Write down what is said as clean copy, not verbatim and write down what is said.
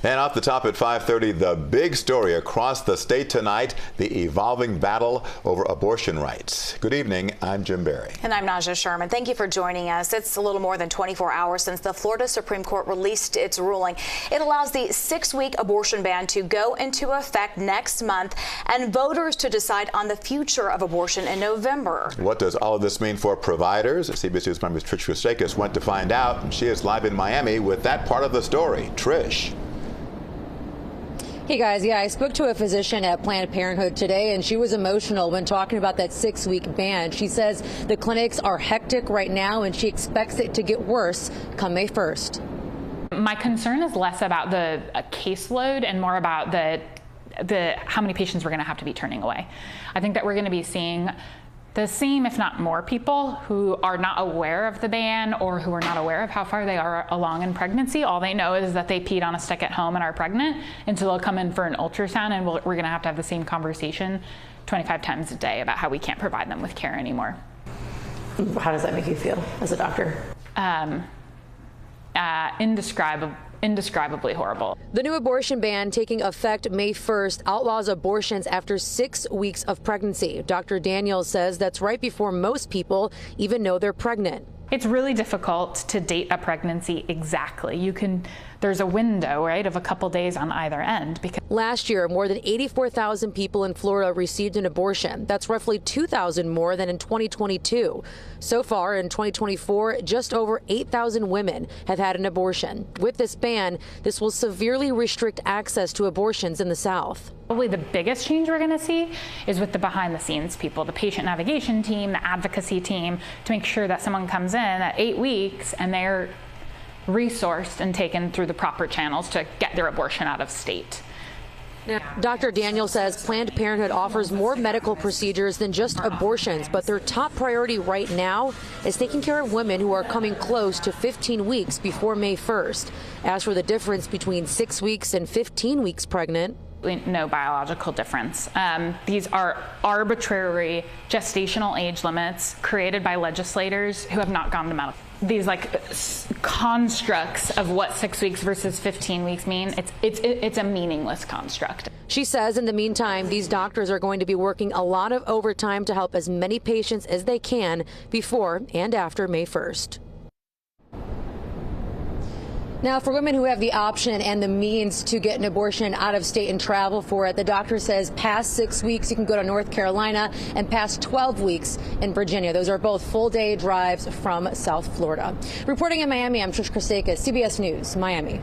And off the top at 5:30, the big story across the state tonight, the evolving battle over abortion rights. Good evening, I'm Jim Barry. And I'm Naja Sherman. Thank you for joining us. It's a little more than 24 hours since the Florida Supreme Court released its ruling. It allows the 6-week abortion ban to go into effect next month and voters to decide on the future of abortion in November. What does all of this mean for providers? CBS News member Trish Christakis went to find out, and she is live in Miami with that part of the story. Trish. Hey guys, I spoke to a physician at Planned Parenthood today, and she was emotional when talking about that 6-week ban. She says the clinics are hectic right now, and she expects it to get worse come May 1st. My concern is less about the caseload and more about the how many patients we're going to have to be turning away. I think that we're going to be seeing the same, if not more, people who are not aware of the ban or who are not aware of how far they are along in pregnancy. All they know is that they peed on a stick at home and are pregnant, and so they'll come in for an ultrasound, and we're going to have the same conversation 25 times a day about how we can't provide them with care anymore. How does that make you feel as a doctor? Indescribably horrible. The new abortion ban taking effect May 1st outlaws abortions after 6 weeks of pregnancy. Dr. Daniels says that's right before most people even know they're pregnant. It's really difficult to date a pregnancy exactly. There's a window, right, of a couple days on either end. Because last year, more than 84,000 people in Florida received an abortion. That's roughly 2,000 more than in 2022. So far in 2024, just over 8,000 women have had an abortion. With this ban, this will severely restrict access to abortions in the South. Probably the biggest change we're going to see is with the behind-the-scenes people, the patient navigation team, the advocacy team, to make sure that someone comes in at 8 weeks and they're resourced and taken through the proper channels to get their abortion out of state. Now, Dr. Daniel says Planned Parenthood offers more medical procedures than just abortions, but their top priority right now is taking care of women who are coming close to 15 weeks before May 1st. As for the difference between 6 weeks and 15 weeks pregnant, no biological difference. These are arbitrary gestational age limits created by legislators who have not gone to medical. These constructs of what 6 weeks versus 15 weeks mean, it's a meaningless construct. She says in the meantime, these doctors are going to be working a lot of overtime to help as many patients as they can before and after May 1st. Now, for women who have the option and the means to get an abortion out of state and travel for it, the doctor says past 6 weeks you can go to North Carolina, and past 12 weeks in Virginia. Those are both full-day drives from South Florida. Reporting in Miami, I'm Trish Christakis, CBS News, Miami.